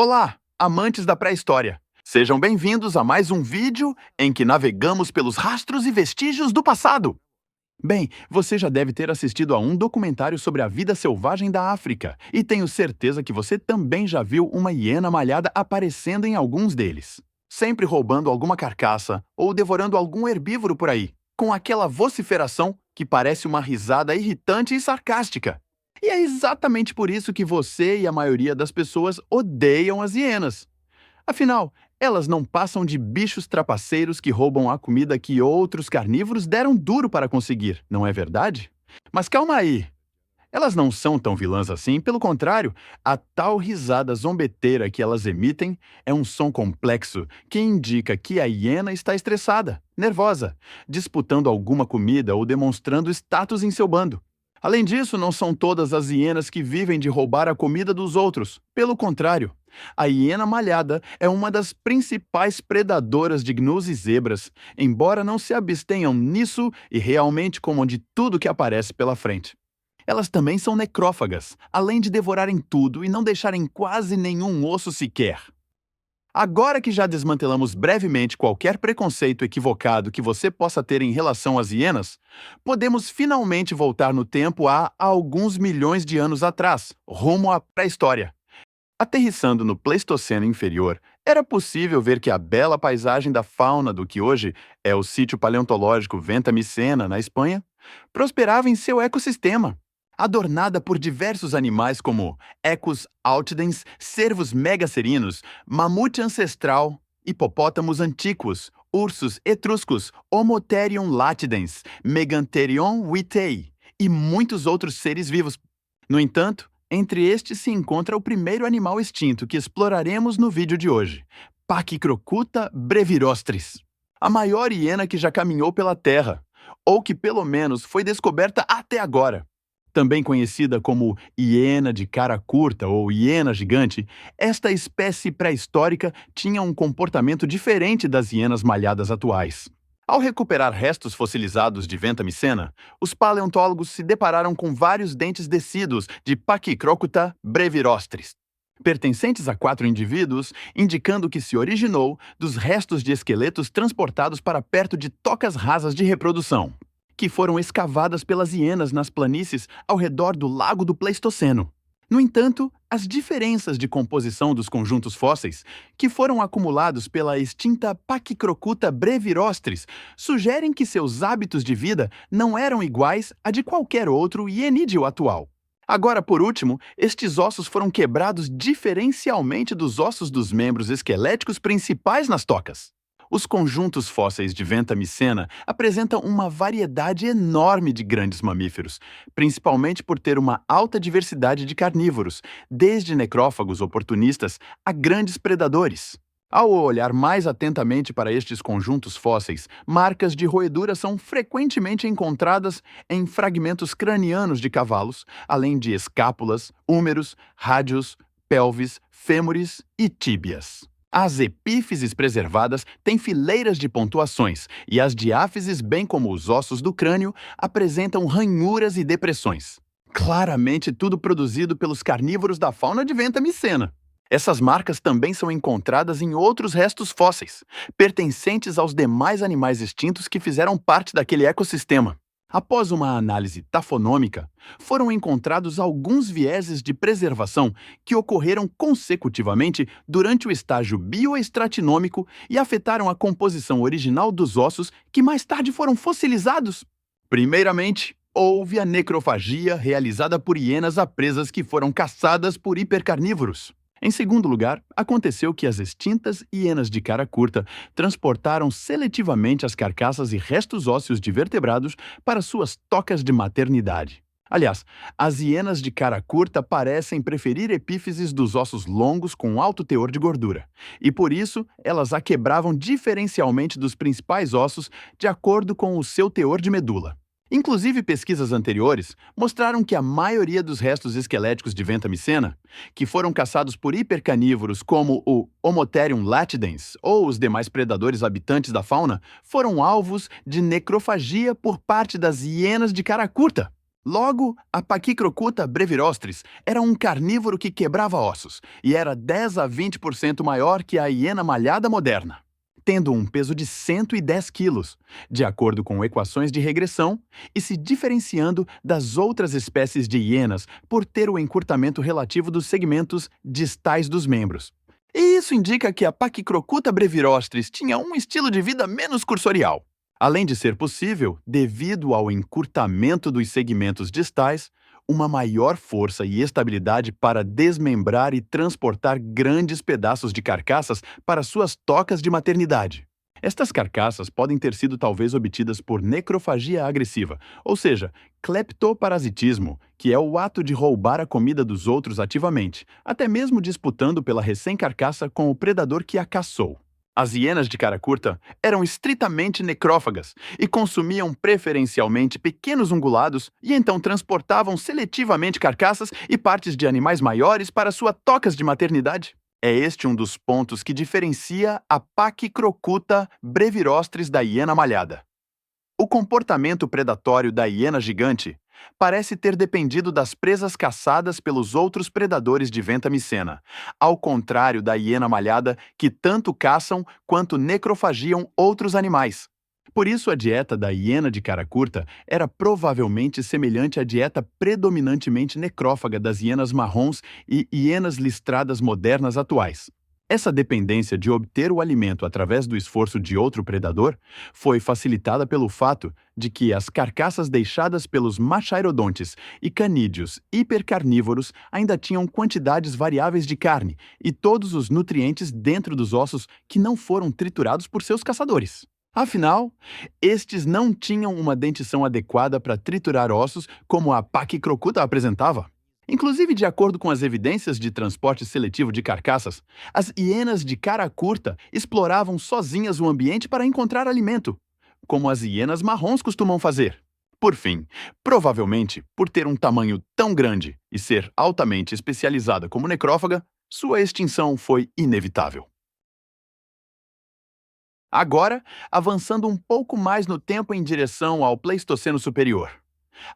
Olá, amantes da pré-história! Sejam bem-vindos a mais um vídeo em que navegamos pelos rastros e vestígios do passado. Bem, você já deve ter assistido a um documentário sobre a vida selvagem da África, e tenho certeza que você também já viu uma hiena malhada aparecendo em alguns deles, sempre roubando alguma carcaça ou devorando algum herbívoro por aí, com aquela vociferação que parece uma risada irritante e sarcástica. E é exatamente por isso que você e a maioria das pessoas odeiam as hienas. Afinal, elas não passam de bichos trapaceiros que roubam a comida que outros carnívoros deram duro para conseguir, não é verdade? Mas calma aí! Elas não são tão vilãs assim, pelo contrário, a tal risada zombeteira que elas emitem é um som complexo que indica que a hiena está estressada, nervosa, disputando alguma comida ou demonstrando status em seu bando. Além disso, não são todas as hienas que vivem de roubar a comida dos outros. Pelo contrário, a hiena malhada é uma das principais predadoras de gnus e zebras, embora não se abstenham nisso e realmente comam de tudo que aparece pela frente. Elas também são necrófagas, além de devorarem tudo e não deixarem quase nenhum osso sequer. Agora que já desmantelamos brevemente qualquer preconceito equivocado que você possa ter em relação às hienas, podemos finalmente voltar no tempo a alguns milhões de anos atrás, rumo à pré-história. Aterrissando no Pleistoceno inferior, era possível ver que a bela paisagem da fauna do que hoje é o sítio paleontológico Venta-Micena, na Espanha, prosperava em seu ecossistema, adornada por diversos animais como ecos altidens, cervos megacerinos, mamute ancestral, hipopótamos antíquos, ursos etruscos, Homotherium latidens, Megantherium wittei e muitos outros seres vivos. No entanto, entre estes se encontra o primeiro animal extinto que exploraremos no vídeo de hoje, Pachycrocuta brevirostris, a maior hiena que já caminhou pela Terra, ou que pelo menos foi descoberta até agora. Também conhecida como hiena de cara curta ou hiena gigante, esta espécie pré-histórica tinha um comportamento diferente das hienas malhadas atuais. Ao recuperar restos fossilizados de Venta-Micena, os paleontólogos se depararam com vários dentes descidos de Pachycrocuta brevirostris, pertencentes a 4 indivíduos, indicando que se originou dos restos de esqueletos transportados para perto de tocas rasas de reprodução, que foram escavadas pelas hienas nas planícies ao redor do Lago do Pleistoceno. No entanto, as diferenças de composição dos conjuntos fósseis, que foram acumulados pela extinta Pachycrocuta brevirostris, sugerem que seus hábitos de vida não eram iguais a de qualquer outro hienídeo atual. Agora, por último, estes ossos foram quebrados diferencialmente dos ossos dos membros esqueléticos principais nas tocas. Os conjuntos fósseis de Venta-Micena apresentam uma variedade enorme de grandes mamíferos, principalmente por ter uma alta diversidade de carnívoros, desde necrófagos oportunistas a grandes predadores. Ao olhar mais atentamente para estes conjuntos fósseis, marcas de roedura são frequentemente encontradas em fragmentos cranianos de cavalos, além de escápulas, húmeros, rádios, pelvis, fêmures e tíbias. As epífises preservadas têm fileiras de pontuações e as diáfises, bem como os ossos do crânio, apresentam ranhuras e depressões. Claramente tudo produzido pelos carnívoros da fauna de Venta-Micena. Essas marcas também são encontradas em outros restos fósseis, pertencentes aos demais animais extintos que fizeram parte daquele ecossistema. Após uma análise tafonômica, foram encontrados alguns vieses de preservação que ocorreram consecutivamente durante o estágio bioestratinômico e afetaram a composição original dos ossos que mais tarde foram fossilizados. Primeiramente, houve a necrofagia realizada por hienas presas que foram caçadas por hipercarnívoros. Em segundo lugar, aconteceu que as extintas hienas de cara curta transportaram seletivamente as carcaças e restos ósseos de vertebrados para suas tocas de maternidade. Aliás, as hienas de cara curta parecem preferir epífises dos ossos longos com alto teor de gordura, e por isso elas a quebravam diferencialmente dos principais ossos de acordo com o seu teor de medula. Inclusive, pesquisas anteriores mostraram que a maioria dos restos esqueléticos de Venta-Micena, que foram caçados por hipercanívoros como o Homotherium latidens ou os demais predadores habitantes da fauna, foram alvos de necrofagia por parte das hienas de cara curta. Logo, a Pachycrocuta brevirostris era um carnívoro que quebrava ossos e era 10 a 20% maior que a hiena malhada moderna, tendo um peso de 110 quilos, de acordo com equações de regressão, e se diferenciando das outras espécies de hienas por ter o encurtamento relativo dos segmentos distais dos membros. E isso indica que a Pachycrocuta brevirostris tinha um estilo de vida menos cursorial. Além de ser possível, devido ao encurtamento dos segmentos distais, uma maior força e estabilidade para desmembrar e transportar grandes pedaços de carcaças para suas tocas de maternidade. Estas carcaças podem ter sido talvez obtidas por necrofagia agressiva, ou seja, cleptoparasitismo, que é o ato de roubar a comida dos outros ativamente, até mesmo disputando pela recém-carcaça com o predador que a caçou. As hienas de cara curta eram estritamente necrófagas e consumiam preferencialmente pequenos ungulados e então transportavam seletivamente carcaças e partes de animais maiores para suas tocas de maternidade. É este um dos pontos que diferencia a Pachycrocuta brevirostris da hiena malhada. O comportamento predatório da hiena gigante parece ter dependido das presas caçadas pelos outros predadores de venta micena, ao contrário da hiena malhada que tanto caçam quanto necrofagiam outros animais. Por isso, a dieta da hiena de cara curta era provavelmente semelhante à dieta predominantemente necrófaga das hienas marrons e hienas listradas modernas atuais. Essa dependência de obter o alimento através do esforço de outro predador foi facilitada pelo fato de que as carcaças deixadas pelos machairodontes e canídeos hipercarnívoros ainda tinham quantidades variáveis de carne e todos os nutrientes dentro dos ossos que não foram triturados por seus caçadores. Afinal, estes não tinham uma dentição adequada para triturar ossos como a Pachycrocuta apresentava. Inclusive, de acordo com as evidências de transporte seletivo de carcaças, as hienas de cara curta exploravam sozinhas o ambiente para encontrar alimento, como as hienas marrons costumam fazer. Por fim, provavelmente, por ter um tamanho tão grande e ser altamente especializada como necrófaga, sua extinção foi inevitável. Agora, avançando um pouco mais no tempo em direção ao Pleistoceno Superior.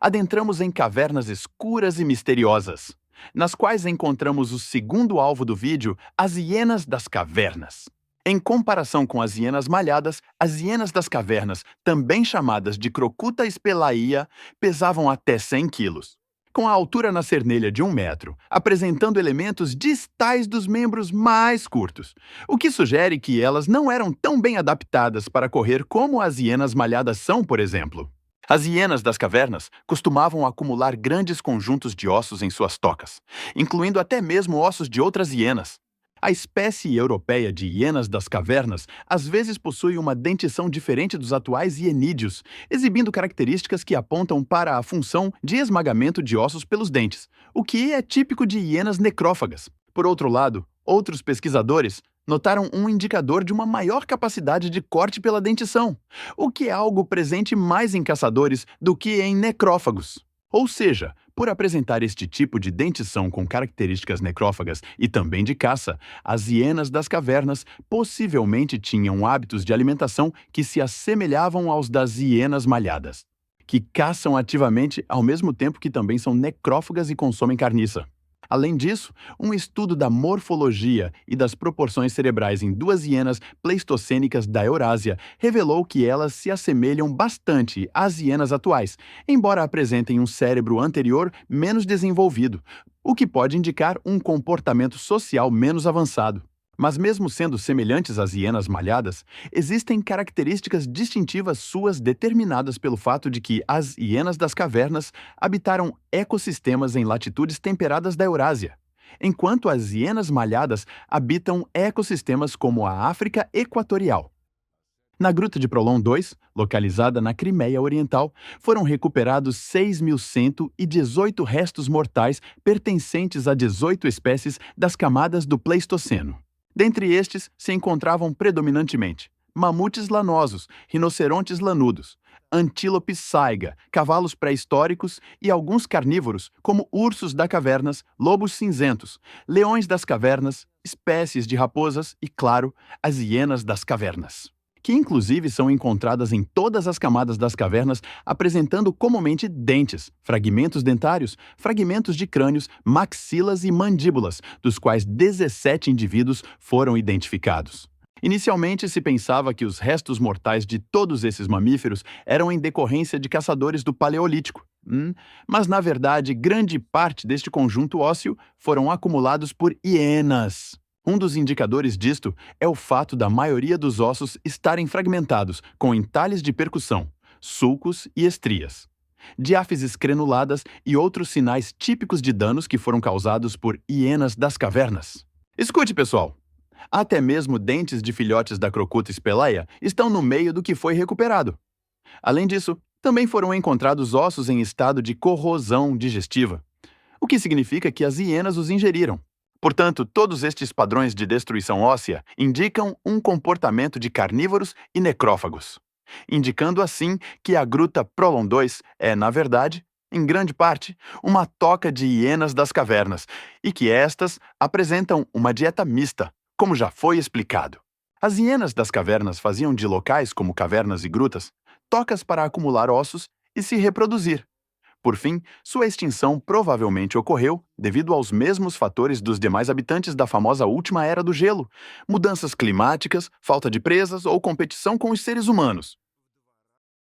Adentramos em cavernas escuras e misteriosas, nas quais encontramos o segundo alvo do vídeo, as hienas das cavernas. Em comparação com as hienas malhadas, as hienas das cavernas, também chamadas de Crocuta spelaea, pesavam até 100 quilos, com a altura na cernelha de 1 metro, apresentando elementos distais dos membros mais curtos, o que sugere que elas não eram tão bem adaptadas para correr como as hienas malhadas são, por exemplo. As hienas das cavernas costumavam acumular grandes conjuntos de ossos em suas tocas, incluindo até mesmo ossos de outras hienas. A espécie europeia de hienas das cavernas às vezes possui uma dentição diferente dos atuais hienídeos, exibindo características que apontam para a função de esmagamento de ossos pelos dentes, o que é típico de hienas necrófagas. Por outro lado, outros pesquisadores notaram um indicador de uma maior capacidade de corte pela dentição, o que é algo presente mais em caçadores do que em necrófagos. Ou seja, por apresentar este tipo de dentição com características necrófagas e também de caça, as hienas das cavernas possivelmente tinham hábitos de alimentação que se assemelhavam aos das hienas malhadas, que caçam ativamente ao mesmo tempo que também são necrófagas e consomem carniça. Além disso, um estudo da morfologia e das proporções cerebrais em 2 hienas pleistocênicas da Eurásia revelou que elas se assemelham bastante às hienas atuais, embora apresentem um cérebro anterior menos desenvolvido, o que pode indicar um comportamento social menos avançado. Mas mesmo sendo semelhantes às hienas malhadas, existem características distintivas suas determinadas pelo fato de que as hienas das cavernas habitaram ecossistemas em latitudes temperadas da Eurásia, enquanto as hienas malhadas habitam ecossistemas como a África Equatorial. Na Gruta de Prolon II, localizada na Crimeia Oriental, foram recuperados 6.118 restos mortais pertencentes a 18 espécies das camadas do Pleistoceno. Dentre estes, se encontravam predominantemente mamutes lanosos, rinocerontes lanudos, antílopes saiga, cavalos pré-históricos e alguns carnívoros, como ursos das cavernas, lobos cinzentos, leões das cavernas, espécies de raposas e, claro, as hienas das cavernas. que inclusive são encontradas em todas as camadas das cavernas, apresentando comumente dentes, fragmentos dentários, fragmentos de crânios, maxilas e mandíbulas, dos quais 17 indivíduos foram identificados. Inicialmente se pensava que os restos mortais de todos esses mamíferos eram em decorrência de caçadores do Paleolítico. Mas, na verdade, grande parte deste conjunto ósseo foram acumulados por hienas. Um dos indicadores disto é o fato da maioria dos ossos estarem fragmentados, com entalhes de percussão, sulcos e estrias, diáfises crenuladas e outros sinais típicos de danos que foram causados por hienas das cavernas. Escute, pessoal! Até mesmo dentes de filhotes da Crocuta spelaea estão no meio do que foi recuperado. Além disso, também foram encontrados ossos em estado de corrosão digestiva, o que significa que as hienas os ingeriram. Portanto, todos estes padrões de destruição óssea indicam um comportamento de carnívoros e necrófagos, indicando assim que a Gruta Prolon II é, na verdade, em grande parte, uma toca de hienas das cavernas, e que estas apresentam uma dieta mista, como já foi explicado. As hienas das cavernas faziam de locais como cavernas e grutas tocas para acumular ossos e se reproduzir. Por fim, sua extinção provavelmente ocorreu devido aos mesmos fatores dos demais habitantes da famosa última era do gelo: mudanças climáticas, falta de presas ou competição com os seres humanos.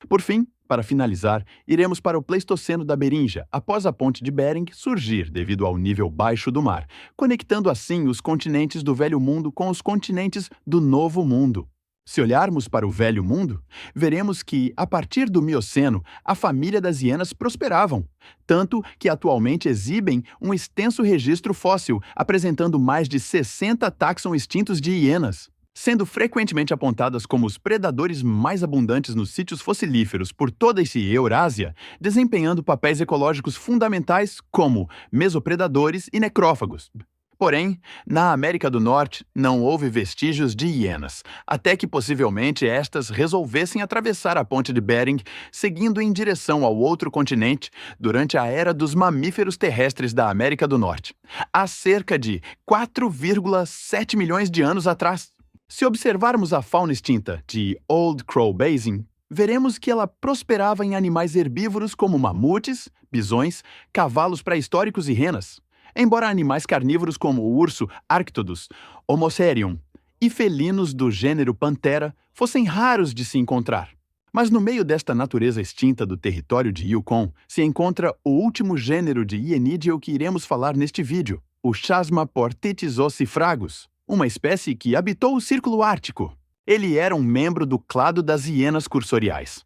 Por fim, para finalizar, iremos para o Pleistoceno da Beríngia, após a ponte de Bering surgir devido ao nível baixo do mar, conectando assim os continentes do Velho Mundo com os continentes do Novo Mundo. Se olharmos para o Velho Mundo, veremos que, a partir do Mioceno, a família das hienas prosperavam, tanto que atualmente exibem um extenso registro fóssil, apresentando mais de 60 táxons extintos de hienas, sendo frequentemente apontadas como os predadores mais abundantes nos sítios fossilíferos por toda essa Eurásia, desempenhando papéis ecológicos fundamentais como mesopredadores e necrófagos. Porém, na América do Norte não houve vestígios de hienas, até que possivelmente estas resolvessem atravessar a ponte de Bering, seguindo em direção ao outro continente durante a era dos mamíferos terrestres da América do Norte, há cerca de 4,7 milhões de anos atrás. Se observarmos a fauna extinta de Old Crow Basin, veremos que ela prosperava em animais herbívoros como mamutes, bisões, cavalos pré-históricos e renas, embora animais carnívoros como o urso Arctodus, Homocerium e felinos do gênero Panthera fossem raros de se encontrar. Mas no meio desta natureza extinta do território de Yukon se encontra o último gênero de hienídeo que iremos falar neste vídeo, o Chasmaporthetes ossifragus, uma espécie que habitou o Círculo Ártico. Ele era um membro do clado das hienas cursoriais.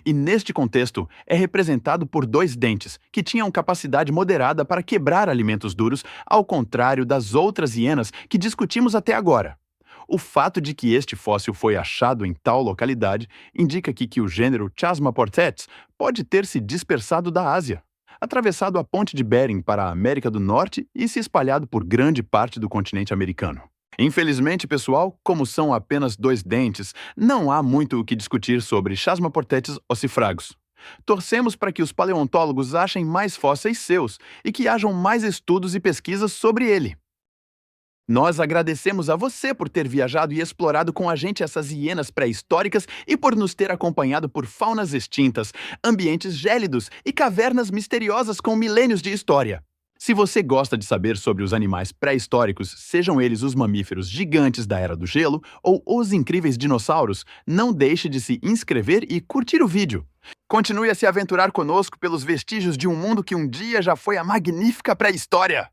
E neste contexto é representado por 2 dentes, que tinham capacidade moderada para quebrar alimentos duros, ao contrário das outras hienas que discutimos até agora. O fato de que este fóssil foi achado em tal localidade indica que o gênero Chasmaporthetes pode ter se dispersado da Ásia, atravessado a ponte de Bering para a América do Norte e se espalhado por grande parte do continente americano. Infelizmente, pessoal, como são apenas 2 dentes, não há muito o que discutir sobre Chasmaporthetes ossifragus. Torcemos para que os paleontólogos achem mais fósseis seus e que hajam mais estudos e pesquisas sobre ele. Nós agradecemos a você por ter viajado e explorado com a gente essas hienas pré-históricas e por nos ter acompanhado por faunas extintas, ambientes gélidos e cavernas misteriosas com milênios de história. Se você gosta de saber sobre os animais pré-históricos, sejam eles os mamíferos gigantes da Era do Gelo ou os incríveis dinossauros, não deixe de se inscrever e curtir o vídeo. Continue a se aventurar conosco pelos vestígios de um mundo que um dia já foi a magnífica pré-história.